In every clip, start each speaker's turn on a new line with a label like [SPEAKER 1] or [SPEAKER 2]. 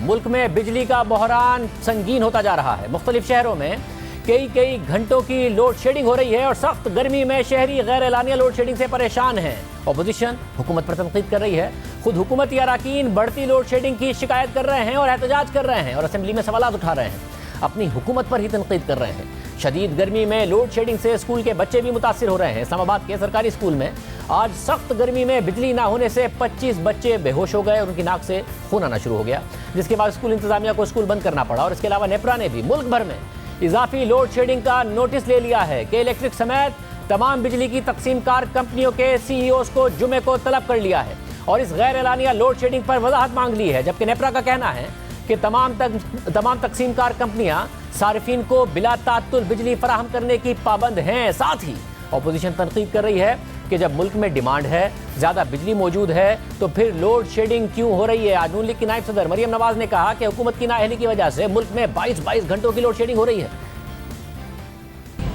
[SPEAKER 1] मुल्क में बिजली का बहरान संगीन होता जा रहा है। मुख्तलिफ शहरों में कई घंटों की लोड शेडिंग हो रही है और सख्त गर्मी में शहरी गैर एलानिया लोड शेडिंग से परेशान हैं। अपोजिशन हुकूमत पर तनकीद कर रही है। खुद हुकूमती अरकान बढ़ती लोड शेडिंग की शिकायत कर रहे हैं और एहतजाज कर रहे हैं और असेंबली में सवाल उठा रहे हैं। अपनी हुकूमत पर ही तनकीद कर रहे हैं। शदीद गर्मी में लोड शेडिंग से स्कूल के बच्चे भी मुतासिर हो रहे हैं। इस्लामाबाद के सरकारी स्कूल में आज सख्त गर्मी में बिजली ना होने से 25 बच्चे बेहोश हो गए और उनकी नाक से खून आना शुरू हो गया, जिसके बाद स्कूल इंतजामिया को स्कूल बंद करना पड़ा। और इसके अलावा नेपरा ने भी मुल्क भर में इजाफी लोड शेडिंग का नोटिस ले लिया है कि इलेक्ट्रिक समेत तमाम बिजली की तकसीमकार कंपनियों के सीईओज़ को जुमे को तलब कर लिया है और इस गैर एलानिया लोड शेडिंग पर वजाहत मांग ली है। जबकि नेपरा का कहना है कि तमाम तकसीमकार कंपनियां सारिफीन को बिला तात्तुल बिजली फराहम करने की पाबंद हैं। साथ ही अपोजिशन तनकीद कर रही है कि जब मुल्क में डिमांड है, ज़्यादा बिजली मौजूद है, तो फिर लोड शेडिंग क्यों हो रही है। आज नून लीग की नायब सदर मरियम नवाज ने कहा कि हुकूमत की नाअहली की वजह से मुल्क में 22 घंटों की लोड शेडिंग हो रही है।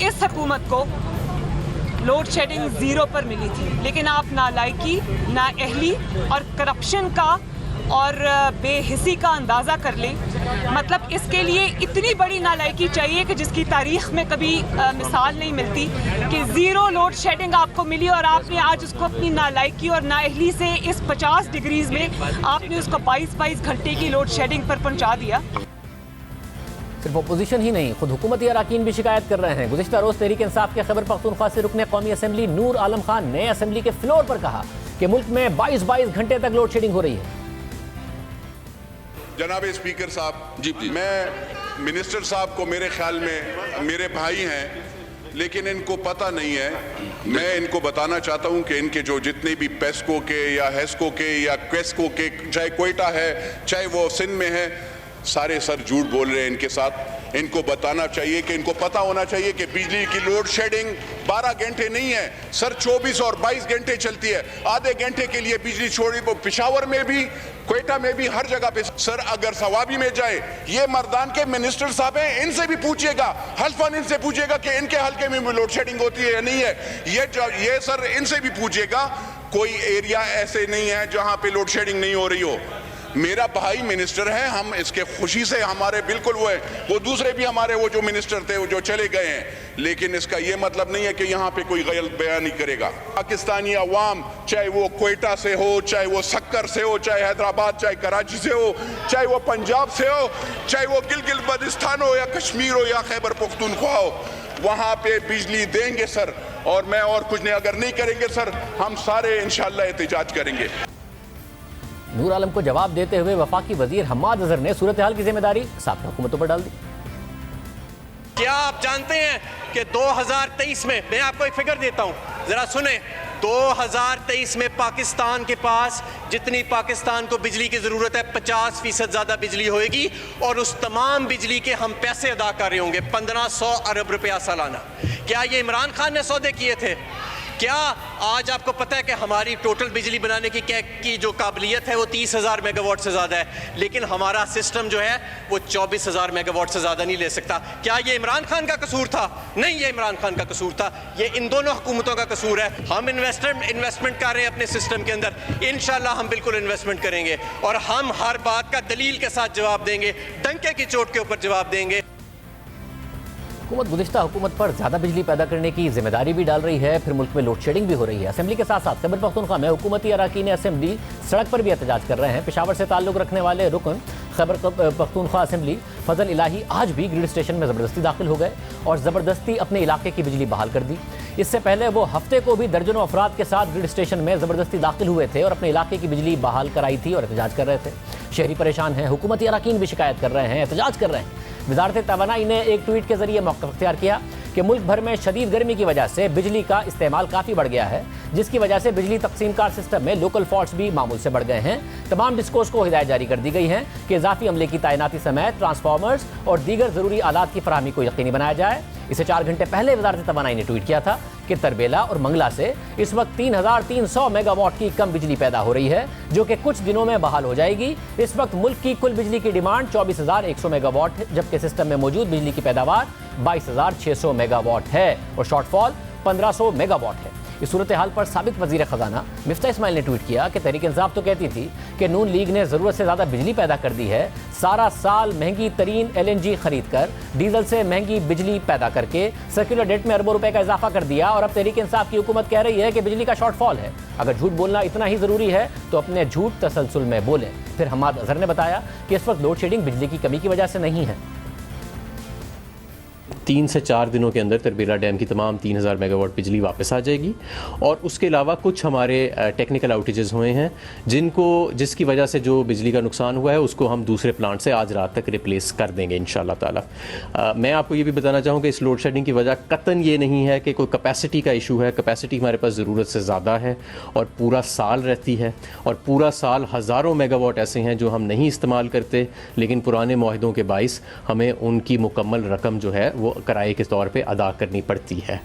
[SPEAKER 2] इस हुकूमत को लोड शेडिंग जीरो पर मिली थी, लेकिन आप नालायकी, नाअहली और करप्शन का और बेहिसी का अंदाज़ा कर लें। मतलब इसके लिए इतनी बड़ी नालायकी चाहिए कि जिसकी तारीख में कभी मिसाल नहीं मिलती कि ज़ीरो लोड शेडिंग आपको मिली और आपने आज उसको अपनी नालायकी और नाअहली से इस 50 डिग्रीज़ में आपने उसको 22 घंटे की लोड शेडिंग पर पहुंचा दिया।
[SPEAKER 1] सिर्फ अपोजिशन ही नहीं, खुद हुकूमती अरकान भी शिकायत कर रहे हैं। गुज़िश्ता रोज़ तहरीक इंसाफ के खैबर पख्तूनख्वा से रुकने कौमी असम्बली नूर आलम खान ने असम्बली के फ्लोर पर कहा कि मुल्क में 22 घंटे तक लोड शेडिंग हो रही है।
[SPEAKER 3] जनाब स्पीकर साहब जी, मैं मिनिस्टर साहब को मेरे ख्याल में मेरे भाई हैं, लेकिन इनको पता नहीं है। मैं इनको बताना चाहता हूं कि इनके जो जितने भी पेस्को के या हेस्को के या क्वेस्को के, चाहे कोयटा है चाहे वो सिंध में है, सारे सर झूठ बोल रहे हैं इनके साथ। इनको बताना चाहिए कि इनको पता होना चाहिए कि बिजली की लोड शेडिंग 12 घंटे नहीं है सर, 24 और 22 घंटे चलती है। आधे घंटे के लिए बिजली छोड़ी, वो पिशावर में भी, कोयटा में भी, हर जगह पे। सर अगर सवाबी में जाए, ये मर्दान के मिनिस्टर साहब हैं, इनसे भी पूछिएगा, हल्फन इनसे पूछिएगा कि इनके हल्के में भी लोड शेडिंग होती है या नहीं है। ये सर इनसे भी पूछिएगा। कोई एरिया ऐसे नहीं है जहां पे लोड शेडिंग नहीं हो रही हो। मेरा भाई मिनिस्टर है, हम इसके खुशी से हमारे बिल्कुल वो है। वो दूसरे भी हमारे वो जो मिनिस्टर थे वो जो चले गए हैं, लेकिन इसका ये मतलब नहीं है कि यहाँ पे कोई गलत बयानी करेगा। पाकिस्तानी अवाम, चाहे वो कोयटा से हो, चाहे वो सक्कर से हो, चाहे हैदराबाद, चाहे कराची से हो, चाहे वो पंजाब से हो, चाहे वो गिलगित बल्तिस्तान हो या कश्मीर हो या खैबर पख्तूनख्वा हो, वहाँ पे बिजली देंगे सर। और मैं और कुछ नहीं, अगर नहीं करेंगे सर, हम सारे इंशाअल्लाह एहतजाज करेंगे।
[SPEAKER 1] नूर आलम को जवाब देते हुए वफाकी वजीर हम्माद अजहर ने सूरत हाल की जिम्मेदारी साफ हुकूमतों पर डाल दी।
[SPEAKER 4] क्या आप जानते हैं कि 2023 में, मैं आपको एक फिगर देता हूं, जरा सुने। 2023 में पाकिस्तान के पास जितनी पाकिस्तान को बिजली की जरूरत है, 50% ज्यादा बिजली होएगी और उस तमाम बिजली के हम पैसे अदा कर रहे होंगे, 1500 अरब रुपया सालाना। क्या ये इमरान खान ने सौदे किए थे? क्या आज आपको पता है कि हमारी टोटल बिजली बनाने की जो काबिलियत है वो 30,000 मेगावाट से ज़्यादा है, लेकिन हमारा सिस्टम जो है वो 24,000 मेगावाट से ज़्यादा नहीं ले सकता। क्या ये इमरान खान का कसूर था? नहीं, ये इमरान खान का कसूर था, ये इन दोनों हुकूमतों का कसूर है। हम इन्वेस्टमेंट कर रहे हैं अपने सिस्टम के अंदर, इंशाल्लाह हम बिल्कुल इन्वेस्टमेंट करेंगे और हम हर बात का दलील के साथ जवाब देंगे, डंके की चोट के ऊपर जवाब देंगे।
[SPEAKER 1] हुकूमत गुज़िश्ता हुकूमत पर ज़्यादा बिजली पैदा करने की जिम्मेदारी भी डाल रही है, फिर मुल्क में लोड शेडिंग भी हो रही है। असेंबली के साथ साथ खैबर पख्तूनख्वा में हुकूमती अरकान असेंबली सड़क पर भी एहतजाज कर रहे हैं। पेशावर से ताल्लुक़ रखने वाले रुकन खैबर पख्तूनख्वा असेंबली फजल इलाही आज भी ग्रिड स्टेशन में ज़बरदस्ती दाखिल हो गए और ज़बरदस्ती अपने इलाके की बिजली बहाल कर दी। इससे पहले वो हफ्ते को भी दर्जनों अफराद के साथ ग्रिड स्टेशन में ज़बरदस्ती दाखिल हुए थे और अपने इलाके की बिजली बहाल कराई थी और एहतजाज कर रहे थे। शहरी परेशान हैं, हुकूमती अरकान भी शिकायत कर रहे हैं, एहतजाज कर रहे हैं। वज़ारत तवानाई ने एक ट्वीट के जरिए मौक़िफ़ इख्तियार किया कि मुल्क भर में शदीद गर्मी की वजह से बिजली का इस्तेमाल काफ़ी बढ़ गया है, जिसकी वजह से बिजली तकसीमकार सिस्टम में लोकल फॉल्ट्स भी मामूल से बढ़ गए हैं। तमाम डिस्कोस को हिदायत जारी कर दी गई है कि इजाफी अमले की तैनाती समेत ट्रांसफार्मर्स और दीगर ज़रूरी आलात की फराहमी को यकीनी बनाया जाए। इसे 4 घंटे पहले वज़ारत तवानाई ने ट्वीट किया था कि तरबेला और मंगला से इस वक्त 3,300 मेगावाट की कम बिजली पैदा हो रही है, जो कि कुछ दिनों में बहाल हो जाएगी। इस वक्त मुल्क की कुल बिजली की डिमांड 24,100 मेगावाट है, जबकि सिस्टम में मौजूद बिजली की पैदावार 22,600 मेगावाट है और शॉर्टफॉल 1,500 मेगावाट है। इस सूरत हाल पर साबिक वज़ीर ख़जाना मिफ्ता इस्माइल ने ट्वीट किया कि तहरीक इंसाफ तो कहती थी कि नून लीग ने ज़रूरत से ज़्यादा बिजली पैदा कर दी है, सारा साल महंगी तरीन LNG खरीद कर डीजल से महंगी बिजली पैदा करके सर्कुलर डेट में अरबों रुपए का इजाफा कर दिया, और अब तहरीक इंसाफ की हुकूमत कह रही है कि बिजली का शॉर्टफॉल है। अगर झूठ बोलना इतना ही ज़रूरी है तो अपने झूठ तसलसल में बोलें। फिर हम्माद अजहर ने बताया कि इस वक्त लोड शेडिंग बिजली की कमी की वजह से नहीं है।
[SPEAKER 5] 3 से 4 दिनों के अंदर तरबीला डैम की तमाम 3000 मेगावाट बिजली वापस आ जाएगी, और उसके अलावा कुछ हमारे टेक्निकल आउटेजेस हुए हैं जिसकी वजह से जो बिजली का नुकसान हुआ है उसको हम दूसरे प्लांट से आज रात तक रिप्लेस कर देंगे इंशाल्लाह ताला। मैं आपको ये भी बताना चाहूँ कि इस लोड शेडिंग की वजह कतन ये नहीं है कि कोई कैपेसिटी का इशू है। कैपेसिटी हमारे पास ज़रूरत से ज़्यादा है और पूरा साल रहती है, और पूरा साल हज़ारों मेगावाट ऐसे हैं जो हम नहीं इस्तेमाल करते, लेकिन पुराने मुआहदों के बाइस हमें उनकी मुकम्मल रकम जो है वो किराए के तौर पे अदा करनी पड़ती है।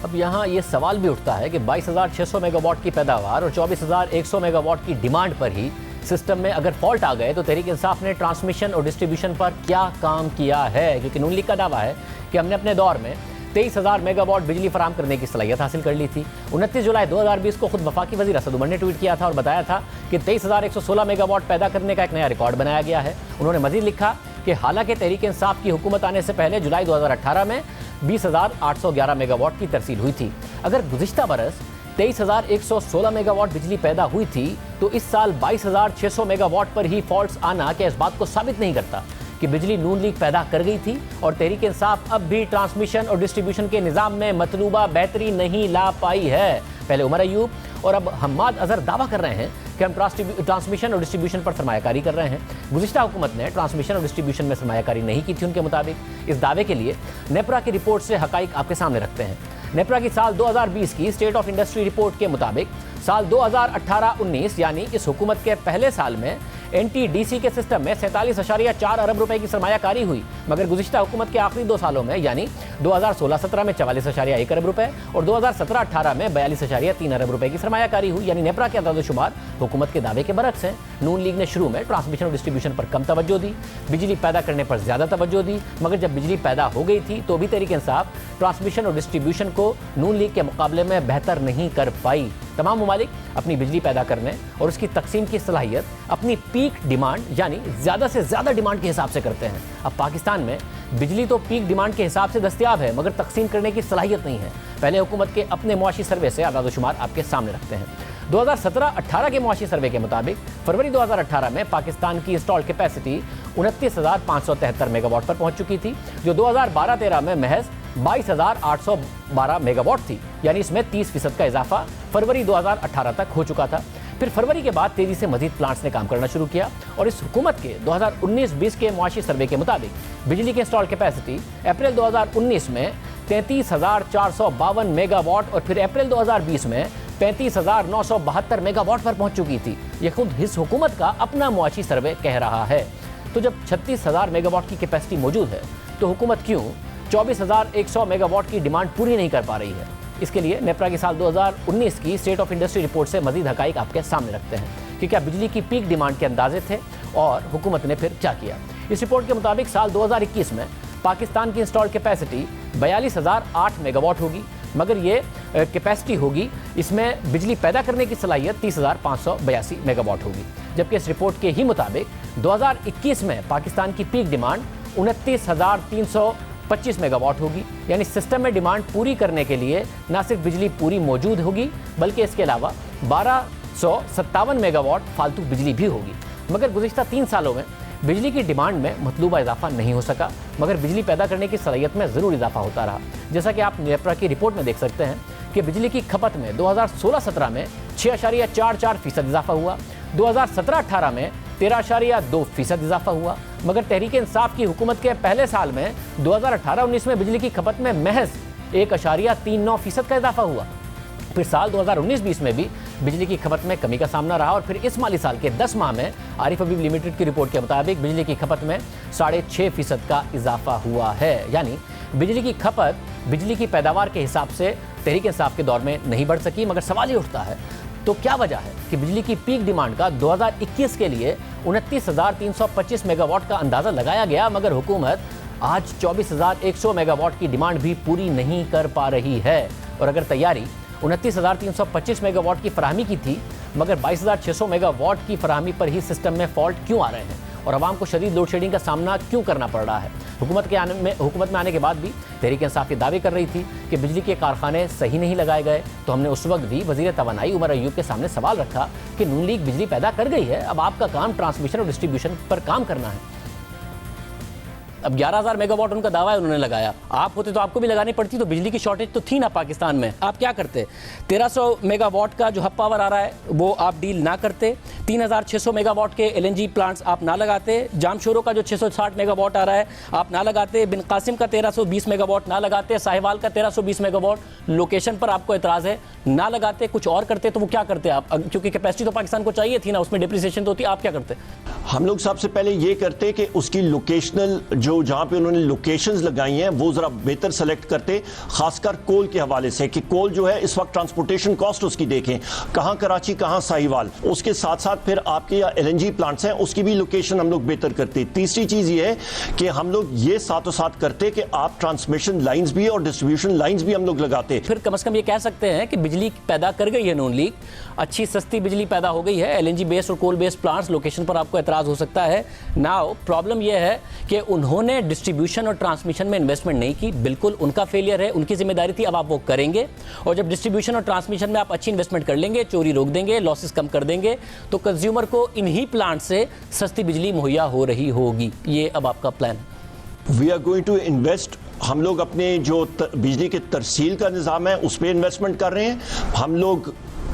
[SPEAKER 1] अब यहाँ ये सवाल भी उठता है कि 22,600 मेगावाट की पैदावार और 24,100 मेगावाट की डिमांड पर ही सिस्टम में अगर फॉल्ट आ गए तो तहरीक इंसाफ ने ट्रांसमिशन और डिस्ट्रीब्यूशन पर क्या काम किया है? क्योंकि नून लीग का दावा है कि हमने अपने दौर में 23,000 मेगावाट बिजली फराम करने की सलाहियत हासिल कर ली थी। 29 जुलाई 2020 को खुद वफाकी वज़ीर असद उमर ने ट्वीट किया था और बताया था कि 23,116 मेगावाट पैदा करने का एक नया रिकॉर्ड बनाया गया है। उन्होंने मजीद लिखा कि हालांकि तहरीक इंसाफ की हुकूमत आने से पहले जुलाई 2018 में 20,811 मेगावाट की तरसील हुई थी। अगर गुज़िश्ता बरस 23,116 मेगावाट बिजली पैदा हुई थी तो इस साल 22,600 मेगावाट पर ही फॉल्ट्स आना क्या इस बात को साबित नहीं करता कि बिजली नून लीग पैदा कर गई थी और तहरीक इंसाफ अब भी ट्रांसमिशन और डिस्ट्रीब्यूशन के निज़ाम में मतलूबा बेहतरी नहीं ला पाई है? पहले उमर अयूब और अब हम्माद अजहर दावा कर रहे हैं कि हम ट्रांसमिशन और डिस्ट्रीब्यूशन पर सरमायाकारी कर रहे हैं। गुज़िश्ता हुकूमत ने ट्रांसमिशन और डिस्ट्रीब्यूशन में सरमायाकारी नहीं की थी उनके मुताबिक। इस दावे के लिए नेपरा की रिपोर्ट से हकाइक आपके सामने रखते हैं। नेपरा की साल 2020 की स्टेट ऑफ इंडस्ट्री रिपोर्ट के मुताबिक साल 2018-19 यानी इस हुकूमत के पहले साल में NTDC के सिस्टम में 47.4 अरब रुपए की सरमायाकारी हुई, मगर गुज़िश्ता हुकूमत के आखिरी 2 सालों में यानी 2016-17 में 44.1 अरब रुपए और 2017-18 में 42.3 अरब रुपए की सरमायाकारी हुई। यानी नेपरा के अंदाज़ो-शुमार हुकूमत के दावे के बरक्स हैं। नून लीग ने शुरू में ट्रांसमिशन और डिस्ट्रीब्यूशन पर कम तवज्जो दी, बिजली पैदा करने पर ज़्यादा तवज्जो दी, मगर जब बिजली पैदा हो गई थी तो भी तहरीक इंसाफ ट्रांसमिशन और डिस्ट्रीब्यूशन को नून लीग के मुकाबले में बेहतर नहीं कर पाई। तमाम ममालिक अपनी बिजली पैदा करने और उसकी तकसीम की सलाहियत अपनी पीक डिमांड यानी ज़्यादा से ज़्यादा डिमांड के हिसाब से करते हैं। अब पाकिस्तान में बिजली तो पीक डिमांड के हिसाब से दस्तयाब है, मगर तकसीम करने की सलाहियत नहीं है। पहले हुकूमत के अपने मुआशी सर्वे से आदाद-ओ-शुमार आपके सामने रखते हैं। 2017-18 के मुआशी सर्वे के मुताबिक फरवरी 2018 में पाकिस्तान की इंस्टॉल कैपेसिटी 29,573 मेगावाट पर पहुंच चुकी थी, जो 2012-13 में महज 22,812 मेगावाट थी। यानी इसमें 30% का इजाफा फरवरी 2018 तक हो चुका था। फिर फरवरी के बाद तेजी से मजीद प्लांट्स ने काम करना शुरू किया और इस हुकूमत के 2019-20 के मुआशी सर्वे के मुताबिक बिजली की इंस्टॉल कैपेसिटी अप्रैल 2019 में 33,452 मेगावाट और फिर अप्रैल 2020 में 35,972 मेगावाट पर पहुंच चुकी थी। यह खुद इस हुकूमत का अपना मुआशी सर्वे कह रहा है। तो जब 36,000 मेगावाट की कैपेसिटी मौजूद है तो हुकूमत क्यों 24,100 मेगावाट की डिमांड पूरी नहीं कर पा रही है? इसके लिए नेपरा की साल 2019 की स्टेट ऑफ इंडस्ट्री रिपोर्ट से मजीद हकाइक आपके सामने रखते हैं कि क्या बिजली की पीक डिमांड के अंदाजे थे और हुकूमत ने फिर क्या किया। इस रिपोर्ट के मुताबिक साल 2021 में पाकिस्तान की इंस्टॉल कैपेसिटी 42,008 मेगावाट होगी, मगर ये कैपेसिटी होगी, इसमें बिजली पैदा करने की सलाहियत 30,582 मेगावाट होगी। जबकि इस रिपोर्ट के ही मुताबिक 2021 में पाकिस्तान की पीक डिमांड 29,325 मेगावाट होगी। यानी सिस्टम में डिमांड पूरी करने के लिए न सिर्फ बिजली पूरी मौजूद होगी बल्कि इसके अलावा 1257 मेगावाट फालतू बिजली भी होगी। मगर गुज़िश्ता 3 सालों में बिजली की डिमांड में मतलूबा इजाफा नहीं हो सका, मगर बिजली पैदा करने की सलाहियत में ज़रूर इजाफा होता रहा। जैसा कि आप नेपरा की रिपोर्ट में देख सकते हैं कि बिजली की खपत में 2016-17 में 6.44% इजाफा हुआ, 2017-18 में 13.2% इजाफा हुआ, मगर तहरीक इंसाफ की हुकूमत के पहले साल में 2018-19 में बिजली की खपत में महज 1.39% का इजाफा हुआ। फिर साल 2019-20 में भी बिजली की खपत में कमी का सामना रहा और फिर इस माली साल के 10 माह में आरिफ हबीब लिमिटेड की रिपोर्ट के मुताबिक बिजली की खपत में 6.5% का इजाफा हुआ है। यानी बिजली की खपत बिजली की पैदावार के हिसाब से तहरीक इंसाफ के दौर में नहीं बढ़ सकी। मगर सवाल ये उठता है तो क्या वजह है कि बिजली की पीक डिमांड का 2021 के लिए 29,325 मेगावाट का अंदाज़ा लगाया गया, मगर हुकूमत आज 24,100 मेगावाट की डिमांड भी पूरी नहीं कर पा रही है। और अगर तैयारी 29,325 मेगावाट की फराहमी की थी, मगर 22,600 मेगावाट की फराहमी पर ही सिस्टम में फॉल्ट क्यों आ रहे हैं और आवाम को शदीद लोड शेडिंग का सामना क्यों करना पड़ रहा है। हुकूमत में आने के बाद भी तहरीक इंसाफ ये दावे कर रही थी कि बिजली के कारखाने सही नहीं लगाए गए, तो हमने उस वक्त भी वज़ीर तवानाई उमर अयूब के सामने सवाल रखा कि नून लीग बिजली पैदा कर गई है, अब आपका काम ट्रांसमिशन और डिस्ट्रीब्यूशन पर काम करना है। अब 11,000 मेगावाट उनका दावा है, उन्होंने लगाया। आप होते तो आपको भी लगानी पड़ती, तो बिजली की शॉर्टेज तो थी ना पाकिस्तान में। आप क्या करते? 1300 मेगावाट का जो हब पावर आ रहा है वो आप डील ना करते, 3,600 मेगावाट के LNG प्लांट्स आप ना लगाते, जामशोरो का जो 660 मेगावाट आ रहा है आप ना लगाते, बिन कासिम का 1320 मेगावाट ना लगाते, साहिवाल का 1320 मेगावाट लोकेशन पर आपको एतराज़ है ना लगाते, कुछ और करते। तो वो क्या करते आप? क्योंकि कैपेसिटी तो पाकिस्तान को चाहिए थी ना, उसमें डिप्रिसिएशन तो होती, आप क्या करते?
[SPEAKER 6] हम लोग सबसे पहले ये करते कि उसकी लोकेशनल जो जहां पे उन्होंने लोकेशंस लगाई हैं वो जरा बेहतर सेलेक्ट करते, खासकर कोल के हवाले से कि कोल जो है इस वक्त ट्रांसपोर्टेशन कॉस्ट उसकी देखें, कहां कराची कहां साहिवाल। उसके साथ साथ फिर आपके LNG प्लांट्स हैं उसकी भी लोकेशन हम लोग बेहतर करते। तीसरी चीज ये है कि हम लोग ये साथों साथ करते कि आप ट्रांसमिशन लाइन्स भी और डिस्ट्रीब्यूशन लाइन्स भी हम लोग लगाते।
[SPEAKER 1] फिर कम से कम ये कह सकते हैं कि बिजली पैदा कर गई है नून लीग, अच्छी सस्ती बिजली पैदा हो गई है। LNG बेस्ड और कोल बेस्ड प्लांट्स लोकेशन पर आपको एतराज़ हो सकता है। नाउ प्रॉब्लम यह है कि उन्होंने डिस्ट्रीब्यूशन और ट्रांसमिशन में इन्वेस्टमेंट नहीं की, बिल्कुल उनका फेलियर है, उनकी जिम्मेदारी थी, अब आप वो करेंगे। और जब डिस्ट्रीब्यूशन और ट्रांसमिशन में आप अच्छी इन्वेस्टमेंट कर लेंगे, चोरी रोक देंगे, लॉसेस कम कर देंगे, तो कंज्यूमर को इन्हीं प्लांट से सस्ती बिजली मुहैया हो रही होगी। ये अब आपका प्लान है।
[SPEAKER 6] We are going to invest. हम लोग अपने जो बिजली के तरसील का निज़ाम है उस पर इन्वेस्टमेंट कर रहे हैं। हम लोग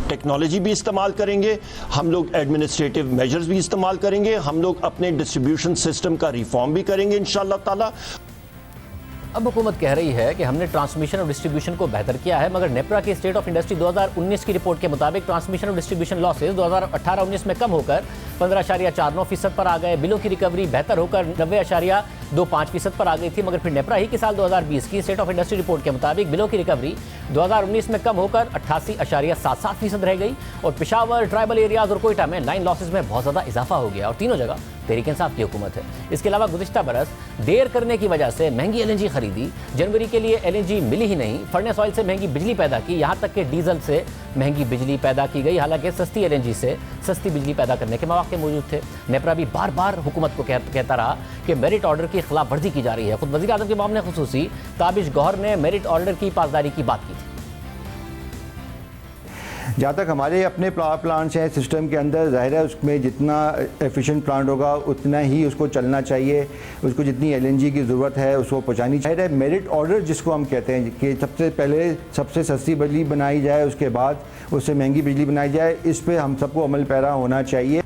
[SPEAKER 6] टेक्नोलॉजी भी इस्तेमाल करेंगे, हम लोग एडमिनिस्ट्रेटिव मेजर्स भी इस्तेमाल करेंगे, हम लोग अपने डिस्ट्रीब्यूशन सिस्टम का रिफॉर्म भी करेंगे इंशाअल्लाह ताला।
[SPEAKER 1] अब हुकूमत कह रही है कि हमने ट्रांसमिशन और डिस्ट्रीब्यूशन को बेहतर किया है, मगर नेपरा की स्टेट ऑफ इंडस्ट्री 2019 की रिपोर्ट के मुताबिक ट्रांसमिशन और डिस्ट्रीब्यूशन लॉसेज 2018-19 में कम होकर 15.49% पर आ गए। बिलों की रिकवरी बेहतर होकर 90.25% पर आ गई थी, मगर फिर नेपरा ही की साल 2020 की स्टेट ऑफ इंडस्ट्री रिपोर्ट के मुताबिक बिलों की रिकवरी 2019 में कम होकर 88.77% रह गई। और पेशावर, ट्राइबल एरियाज और कोयटा में लाइन लॉसेज में बहुत ज़्यादा इजाफा हो गया और तीनों जगह तहरीक इंसाफ की हुकूमत है। इसके अलावा गुज़िश्ता बरस देर करने की वजह से महंगी LNG खरीदी, जनवरी के लिए LNG मिली ही नहीं, फर्नेस ऑयल से महंगी बिजली पैदा की, यहाँ तक कि डीजल से महंगी बिजली पैदा की गई, हालांकि सस्ती LNG से सस्ती बिजली पैदा करने के मौके मौजूद थे। नेपरा भी बार बार हुकूमत को कहता रहा कि मेरिट ऑर्डर की खिलाफ वर्जी की जा रही है। खुद वज़ीर आज़म के मामले खुसूसी ताबिश गौहर ने मेरिट ऑर्डर की पासदारी की बात की थी।
[SPEAKER 7] जहाँ तक हमारे अपने प्लांट्स हैं सिस्टम के अंदर, ज़ाहिर है उसमें जितना एफिशिएंट प्लांट होगा उतना ही उसको चलना चाहिए, उसको जितनी LNG की ज़रूरत है उसको पहुँचानी चाहिए। मेरिट ऑर्डर जिसको हम कहते हैं कि सबसे पहले सबसे सस्ती बिजली बनाई जाए, उसके बाद उससे महंगी बिजली बनाई जाए, इस पर हम सबको अमल पैरा होना चाहिए।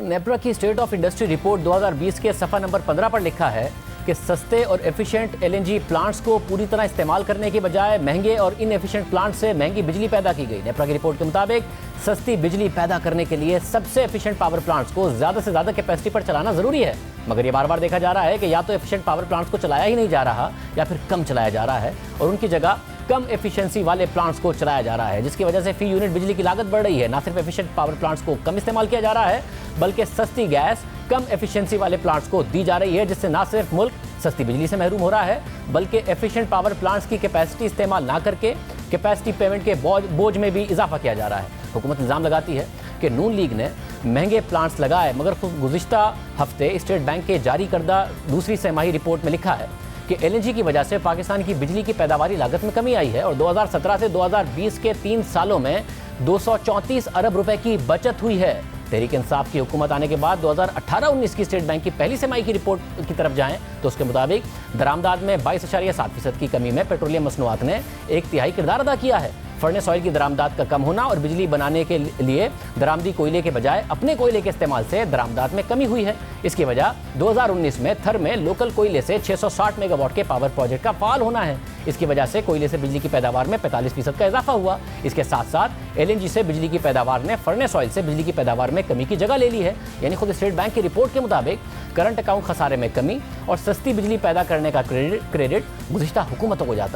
[SPEAKER 1] नेपरा की स्टेट ऑफ इंडस्ट्री रिपोर्ट 2020 के सफ़ा नंबर 15 पर लिखा है कि सस्ते और एफिशिएंट LNG प्लांट्स को पूरी तरह इस्तेमाल करने के बजाय महंगे और इनएफिशिएंट प्लांट से महंगी बिजली पैदा की गई। नेपरा की रिपोर्ट के मुताबिक सस्ती बिजली पैदा करने के लिए सबसे एफिशिएंट पावर प्लांट्स को ज़्यादा से ज़्यादा कैपेसिटी पर चलाना ज़रूरी है, मगर ये बार बार देखा जा रहा है कि या तो एफिशिएंट पावर प्लांट्स को चलाया ही नहीं जा रहा या फिर कम चलाया जा रहा है और उनकी जगह कम एफिशिएंसी वाले प्लांट्स को चलाया जा रहा है, जिसकी वजह से फी यूनिट बिजली की लागत बढ़ रही है। ना सिर्फ एफिशिएंट पावर प्लांट्स को कम इस्तेमाल किया जा रहा है, बल्कि सस्ती गैस कम एफिशिएंसी वाले प्लांट्स को दी जा रही है, जिससे ना सिर्फ मुल्क सस्ती बिजली से महरूम हो रहा है, बल्कि एफिशिएंट पावर प्लांट्स की कैपेसिटी इस्तेमाल ना करके कैपेसिटी पेमेंट के बोझ में भी इजाफा किया जा रहा है। हुकूमत इल्ज़ाम लगाती है कि नून लीग ने महंगे प्लांट्स लगाए, मगर गुज़िश्ता हफ्ते स्टेट बैंक के जारी करदा दूसरी सहमाही रिपोर्ट में लिखा है कि LNG की वजह से पाकिस्तान की बिजली की पैदावारी लागत में कमी आई है और 2017 से 2020 के 3 सालों में 234 अरब रुपए की बचत हुई है। तहरीक इंसाफ की हुकूमत आने के बाद 2018-19 की स्टेट बैंक की पहली तिमाही की रिपोर्ट की तरफ जाएं तो उसके मुताबिक दरामदाद में 22.7% की कमी में पेट्रोलियम मसनूआत ने 1/3 किरदार अदा किया है। फर्नेस ऑयल की दरामदाद का कम होना और बिजली बनाने के लिए दरामदी कोयले के बजाय अपने कोयले के इस्तेमाल से दरामदाद में कमी हुई है। इसकी वजह 2019 में थर में लोकल कोयले से 660 मेगावाट के पावर प्रोजेक्ट का फाल होना है। इसकी वजह से कोयले से बिजली की पैदावार में 45% का इजाफा हुआ। इसके साथ साथ LNG से बिजली की पैदावार ने फर्नेस ऑयल से बिजली की पैदावार में कमी की जगह ले ली है। यानी खुद स्टेट बैंक की रिपोर्ट के मुताबिक करंट अकाउंट खसारे में कमी और सस्ती बिजली पैदा करने का क्रेडिट गुज़िश्ता हुकूमतों को जाता है।